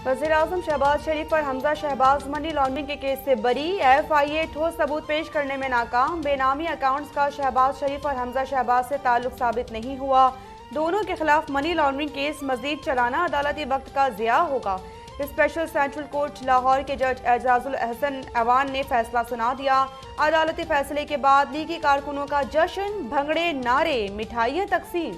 वज़ीर-ए-आज़म शहबाज शरीफ और Hamza Shahbaz money laundering के केस से बरी। FIA ठोस सबूत पेश करने में नाकाम। बेनामी अकाउंट्स का शहबाज शरीफ और हमजा शहबाज से ताल्लुक साबित नहीं हुआ। दोनों के खिलाफ मनी लॉन्ड्रिंग केस मजीद चलाना अदालती वक्त का ज़िया होगा। स्पेशल सेंट्रल कोर्ट लाहौर के जज एजाजुल अहसन अवान ने फैसला सुना दिया। अदालती फैसले के बाद लीगी कारकुनों का जश्न, भंगड़े, नारे, मिठाइयाँ तकसीम।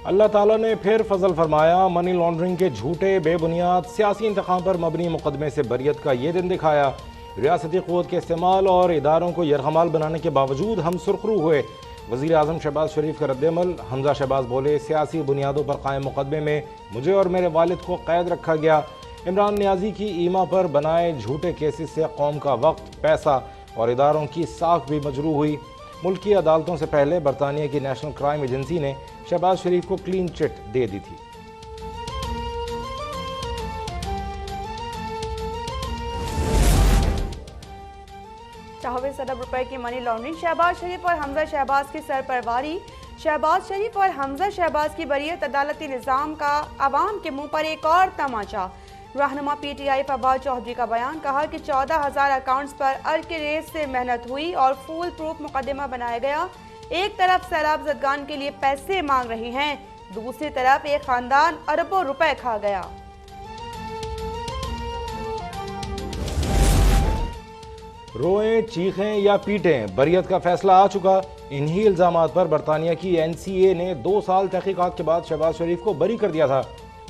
अल्लाह ताला ने फिर फजल फरमाया। मनी लॉन्ड्रिंग के झूठे बेबुनियाद सियासी इंतखाम पर मबनी मुकदमे से बरियत का ये दिन दिखाया। रियासती क़ुव्वत के इस्तेमाल और इदारों को यरगमाल बनाने के बावजूद हम सुरखरू हुए। वज़ीर आज़म शहबाज शरीफ का रद्दअमल। हमजा शहबाज बोले, सियासी बुनियादों पर कायम मुकदमे में मुझे और मेरे वालिद को कैद रखा गया। इमरान नियाजी की ईमा पर बनाए झूठे केसेस से कौम का वक्त, पैसा और इदारों की साख भी मजरू हुई। मुल्क की अदालतों से पहले बरतानिया की नेशनल क्राइम एजेंसी ने शहबाज शरीफ को क्लीन चिट दे दी थी। ₹24 अरब की मनी लॉन्ड्रिंग। शहबाज शरीफ और हमजा शहबाज की सरपरवारी। शहबाज शरीफ और हमजा शहबाज की बरियत अदालती निज़ाम का अवाम के मुंह पर एक और तमाचा। रहनुमा PTI फवाद चौधरी का बयान। कहा कि 14,000 अकाउंट्स पर अर्के रेस से मेहनत हुई और फूल प्रूफ मुकदमा बनाया गया। एक तरफ सैलाब जदगान के लिए पैसे मांग रहे हैं, दूसरी तरफ एक खानदान अरबों रुपए खा गया। रोएं, चीखें या पीटें, बरियत का फैसला आ चुका। इन्हीं इल्जामात पर बरतानिया की NCA ने 2 साल तहकीकात के बाद शहबाज शरीफ को बरी कर दिया था।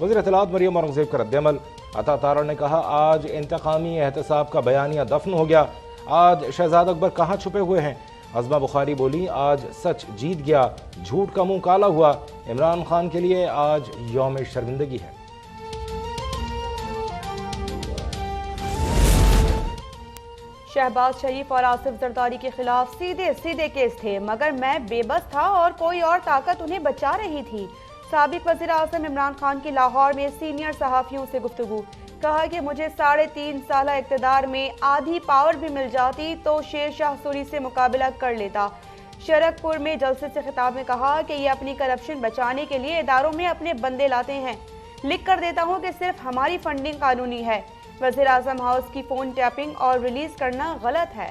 वज़ीर इत्तलात मरियम औरंगज़ेब का रद्दअमल। अता तारा ने कहा, आज इंतकामी एहतसाब का बयानिया दफन हो गया। आज शहजाद अकबर कहाँ छुपे हुए हैं। अज़मा बुखारी बोली, आज सच जीत गया, झूठ का मुंह काला हुआ। इमरान खान के लिए आज यौम शर्मिंदगी है। शहबाज शरीफ और आसिफ जरदारी के खिलाफ सीधे सीधे केस थे, मगर मैं बेबस था और कोई और ताकत उन्हें बचा रही थी। साबिक वज़ीर आज़म इमरान खान की लाहौर में सीनियर सहाफ़ियों से गुफ्तगू। कहा कि मुझे 3.5 साल इक़्तिदार में आधी पावर भी मिल जाती तो शेर शाह सूरी से मुकाबला कर लेता। शरकपुर में जलसे से खिताब में कहा कि ये अपनी करप्शन बचाने के लिए इदारों में अपने बंदे लाते हैं। लिख कर देता हूँ कि सिर्फ हमारी फंडिंग कानूनी है। वज़ीर आज़म हाउस की फ़ोन टैपिंग और रिलीज़ करना गलत है।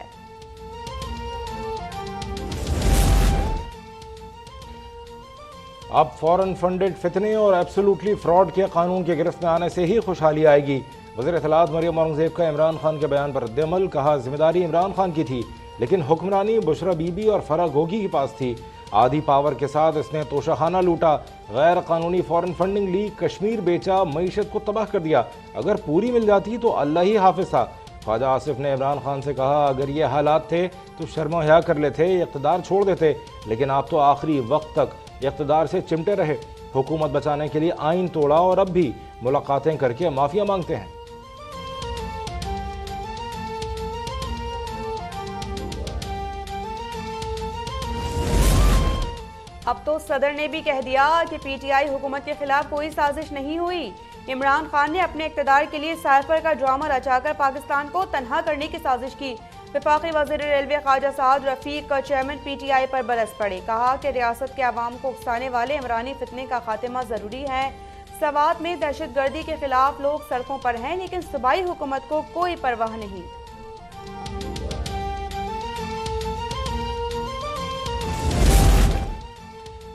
अब फॉरेन फंडेड फितने और एब्सोल्युटली फ्रॉड के कानून के गिरफ्त में आने से ही खुशहाली आएगी। वज़ीर इत्तलात मरियम औरंगज़ेब का इमरान खान के बयान पर रद्दअमल। कहा, जिम्मेदारी इमरान खान की थी, लेकिन हुक्मरानी बुशरा बीबी और फराह गोगी के पास थी। आधी पावर के साथ इसने तोशाखाना लूटा, गैर कानूनी फॉरेन फंडिंग ली, कश्मीर बेचा, मईशत को तबाह कर दिया। अगर पूरी मिल जाती तो अल्लाह ही हाफिज था। ख्वाजा आसिफ ने इमरान खान से कहा, अगर ये हालात थे तो शर्म हया कर लेते, इक़्तिदार छोड़ देते, लेकिन आप तो आखिरी वक्त तक इक़्तिदार से चिमटे रहे। हुकूमत बचाने के लिए आइन तोड़ा और अब भी मुलाकातें करके माफिया मांगते हैं। अब तो सदर ने भी कह दिया कि PTI हुकूमत के खिलाफ कोई साजिश नहीं हुई। इमरान खान ने अपने इक़्तिदार के लिए साइफर का ड्रामा रचाकर पाकिस्तान को तन्हा करने की साजिश की। वफाकी वज़ीर रेलवे ख्वाजा साद रफीक का चेयरमैन PTI पर बरस पड़े। कहा कि रियासत के अवाम को उकसाने वाले इमरानी फितने का खात्मा ज़रूरी है। सवात में दहशत गर्दी के खिलाफ लोग सड़कों पर हैं, लेकिन सूबाई हुकूमत को कोई परवाह नहीं।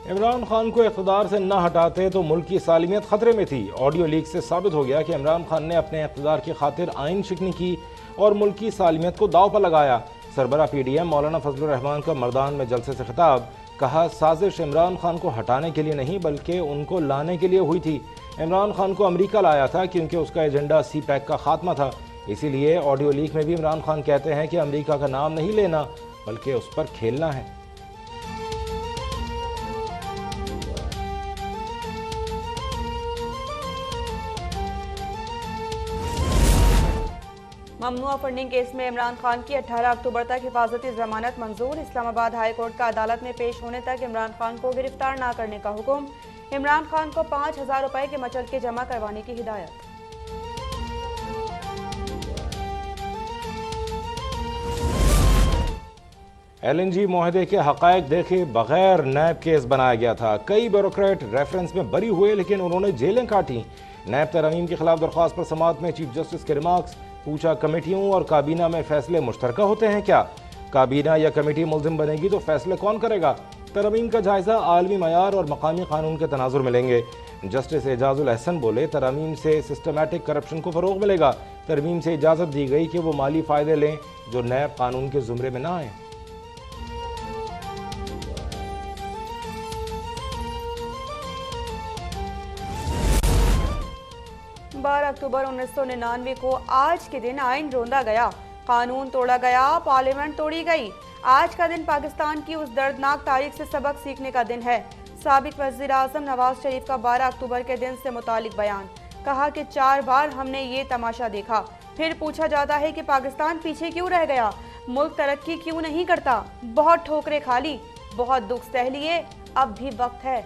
इमरान खान को इक़्तिदार से न हटाते तो मुल्क की सालिमियत खतरे में थी। ऑडियो लीक से साबित हो गया कि इमरान खान ने अपने इक़्तिदार की खातिर आइन शिकनी की और मुल्क की सालिमियत को दाव पर लगाया। सरबरा PDM मौलाना फजलुर रहमान का मर्दान में जलसे से खिताब। कहा, साजिश इमरान खान को हटाने के लिए नहीं बल्कि उनको लाने के लिए हुई थी। इमरान खान को अमेरिका लाया था क्योंकि उसका एजेंडा CPEC का खात्मा था। इसीलिए ऑडियो लीक में भी इमरान खान कहते हैं कि अमेरिका का नाम नहीं लेना बल्कि उस पर खेलना है। ममनुआ फंडिंग केस में इमरान खान की 18 अक्टूबर तक हिफाजती जमानत मंजूर। इस्लामाबाद हाई कोर्ट का अदालत में पेश होने तक इमरान खान को गिरफ्तार न करने का हुक्म। इमरान खान को 5,000 रुपए के मचलके जमा करवाने की हिदायत। LNG मुआहदे के हकायक देखे बगैर नैब केस बनाया गया था। कई ब्यूरोक्रेट रेफरेंस में बरी हुए, लेकिन उन्होंने जेलें काटी। नैब तरमीम के खिलाफ दरख्वास्त पर समाअत में चीफ जस्टिस के रिमार्क्स। पूछा, कमेटियों और काबीना में फैसले मुश्तरका होते हैं क्या? काबीना या कमेटी मुल्जिम बनेगी तो फैसले कौन करेगा? तरमीम का जायजा आलमी मयार और मकामी कानून के तनाजुर मिलेंगे। जस्टिस एजाजुल अहसन बोले, तरमीम से सिस्टमैटिक करप्शन को फरोग मिलेगा। तरमीम से इजाज़त दी गई कि वो माली फ़ायदे लें जो नैब कानून के ज़ुमरे में ना आए। 12 अक्टूबर 1999 को आज के दिन आइन रोंदा गया, कानून तोड़ा गया, पार्लियामेंट तोड़ी गई। आज का दिन पाकिस्तान की उस दर्दनाक तारीख से सबक सीखने का दिन है। साबिक वज़ीर आज़म नवाज शरीफ का 12 अक्टूबर के दिन से मुतालिक बयान। कहा कि 4 बार हमने ये तमाशा देखा। फिर पूछा जाता है कि पाकिस्तान पीछे क्यों रह गया, मुल्क तरक्की क्यों नहीं करता। बहुत ठोकरें खा ली, बहुत दुख सह लिए, अब भी वक्त है।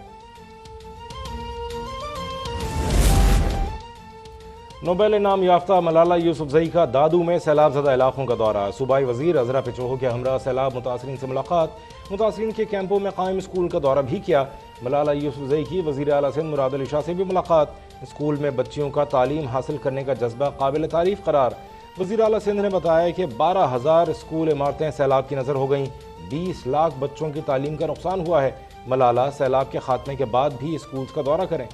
नोबेल इनाम याफ्ता मलाला यूसुफजई का दादू में सैलाब ज़दा इलाकों का दौरा। सूबाई वज़ीर अज़रा पेचोहो के हमरा सैलाब मुतासरीन से मुलाकात। मुतासरीन के कैंपों में कायम स्कूल का दौरा भी किया। मलाला यूसुफजई की वज़ीर आला सिंध मुराद अली शाह से भी मुलाकात। स्कूल में बच्चियों का तालीम हासिल करने का जज्बा काबिल तारीफ करार। वज़ीर आला सिंध ने बताया कि 12,000 स्कूल इमारतें सैलाब की नज़र हो गईं। 20 लाख बच्चों की तालीम का नुकसान हुआ है। मलाला सैलाब के खात्मे के बाद भी स्कूल का दौरा करें।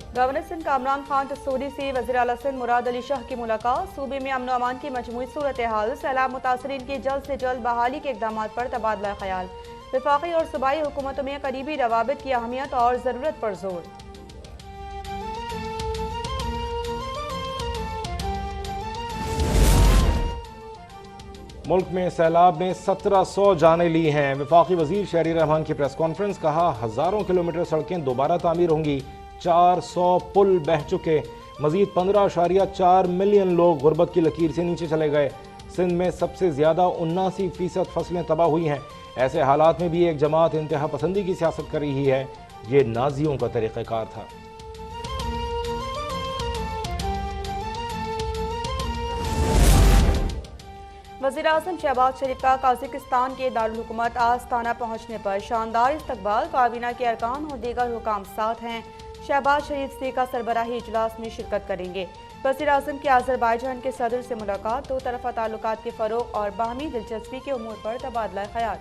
गवर्नर सिंध कामरान खान तसूरी से वज़ीर आला सिंध मुराद अली शाह की मुलाकात। सूबे में अमन अमान की मजमूई सूरत हाल, सैलाब मुतासरीन की जल्द से जल्द बहाली के इकदाम पर तबादला ख्याल। वफाकी और सूबाई हुकूमतों में करीबी रवाबित की अहमियत और ज़रूरत पर जोर। मुल्क में सैलाब ने 1700 जानें ली हैं। वफाकी वजीर शहरी रहमान की प्रेस कॉन्फ्रेंस। कहा, हज़ारों किलोमीटर सड़कें दोबारा तामीर होंगी। 400 पुल बह चुके। मजीद 15.4 मिलियन लोग गुर्बत की लकीर से नीचे चले गए। सिंध में सबसे ज्यादा 79% फसलें तबाह हुई हैं। ऐसे हालात में भी एक जमात इंतहा पसंदी की सियासत कर रही है। ये नाजियों का तरीक़ाकार था। वज़ीर आज़म शहबाज शरीफ का काज़ाकिस्तान के दारुल हुकूमत आस्ताना पहुँचने पर शानदार इस्तकबाल। काबीना के अरकान और दीगर हुकाम साथ हैं। शहबाज शरीफ से का सरबराही इजलास में शिरकत करेंगे। वज़ीर आज़म की अज़रबैजान के सदर से मुलाकात। दो तरफ़ा ताल्लुकात के फ़रोग़ और बाहमी दिलचस्पी के उमूर पर तबादला ख्याल।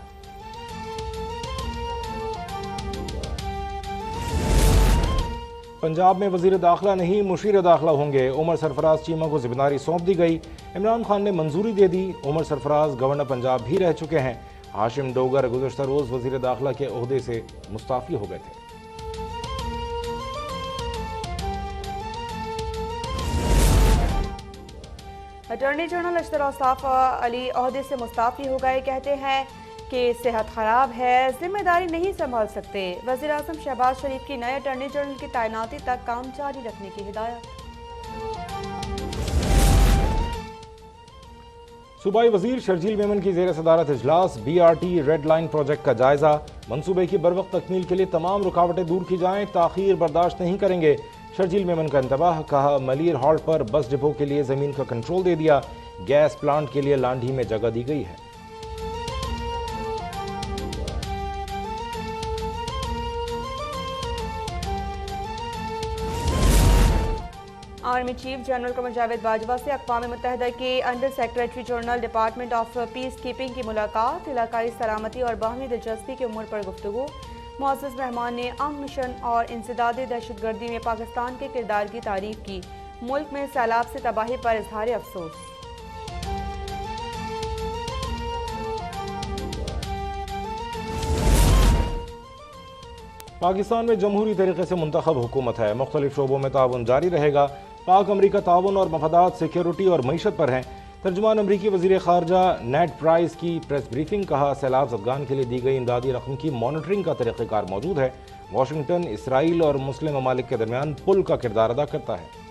पंजाब में वज़ीर दाखिला नहीं मुशीर दाखिला होंगे। उमर सरफराज चीमा को जिम्मेदारी सौंप दी गई। इमरान खान ने मंजूरी दे दी। उमर सरफराज गवर्नर पंजाब भी रह चुके हैं। हाशिम डोगर गुज़श्ता रोज़ वज़ीर दाखिला के ओहदे से मुस्ताफ़ी हो गए थे। अटॉर्नी जनरल अशरफ साफ अली ओहदे से मुस्ताफ़ी हो गए। कहते हैं कि सेहत खराब है, जिम्मेदारी नहीं संभाल सकते। वज़ीर आज़म शहबाज शरीफ की नए अटॉर्नी जनरल की तैनाती तक काम जारी रखने की हिदायत। सूबाई वजीर शर्जील मेमन की ज़ेर सदारत इजलास। BRT रेड लाइन प्रोजेक्ट का जायजा। मनसूबे की बरवक्त तकमील के लिए तमाम रुकावटें दूर की जाएं। ताख़ीर बर्दाश्त नहीं करेंगे। शर्जील मेमन का इंतबाह। कहा, मलिर हॉल्ट पर बस डिपो के लिए ज़मीन का कंट्रोल दे दिया। गैस प्लांट के लिए लांढी में जगह दी गई है। Army chief general Qamar Javed Bajwa से अक़वाम मुत्तहिदा के under secretary general department of peace keeping की मुलाकात। इलाकाई सलामती और बाहमी दिलचस्पी के उमूर पर गुफ्तगू। मुअज़्ज़ज़ मेहमान ने अमन मिशन और इंसदादे दहशतगर्दी में पाकिस्तान के किरदार की तारीफ की। मुल्क में सैलाब से तबाही पर इजहार अफसोस। पाकिस्तान में जमहूरी तरीके से मुंतखब हुकूमत है। मुख्तलिफ शोबों में ताउन जारी रहेगा। पाक अमरीका ताउन और मफादात सिक्योरिटी और मईशत पर हैं। तर्जुमान अमरीकी वज़ीर ख़ारजा नेड प्राइस की प्रेस ब्रीफिंग। कहा, सैलाब ज़दगान के लिए दी गई इमदादी रकम की मॉनिटरिंग का तरीक़ाकार मौजूद है। वाशिंगटन इसराइल और मुस्लिम ममालिक के दरमियान पुल का किरदार अदा करता है।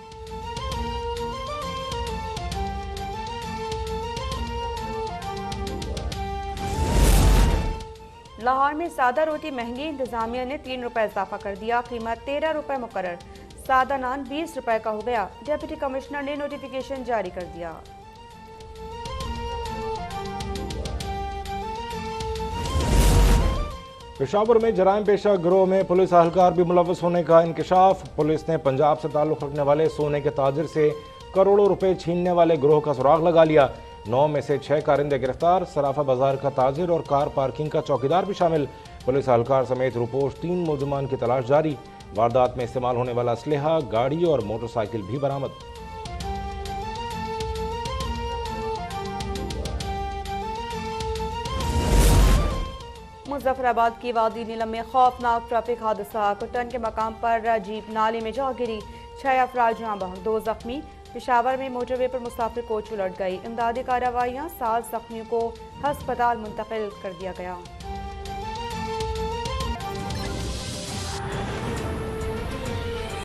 लाहौर में सादा रोटी महंगी, इंतजामिया ने 3 रुपए इजाफा कर दिया, कीमत 13 रुपए मुकर्रर। सादा नान 20 रुपए का हो गया। डिप्टी कमिश्नर ने नोटिफिकेशन जारी कर दिया। पेशावर में जराइम पेशा गिरोह में पुलिस अहलकार भी मुलव्वस होने का इंकशाफ। पुलिस ने पंजाब से ताल्लुक रखने वाले सोने के ताजिर से करोड़ों रुपए छीनने वाले गिरोह का सुराग लगा लिया। 9 में से 6 कारिंदे गिरफ्तार। सराफा बाजार का ताजिर और कार पार्किंग का चौकीदार भी शामिल। पुलिस अहलकार समेत रुपोश 3 मुलजमान की तलाश जारी। वारदात में इस्तेमाल होने वाला असलहा, गाड़ी और मोटरसाइकिल भी बरामद। मुजफ्फराबाद की वादी नीलम में खौफनाक ट्रैफिक हादसा। कुटन के मकाम पर जीप नाले में जा गिरी, 6 अफराद जाँ बहक, 2 जख्मी। पेशावर में मोटरवे पर मुसाफिर कोच उलट गई। इमदादी कार्रवाइयाँ, 7 जख्मियों को हस्पताल मुंतकिल कर दिया गया।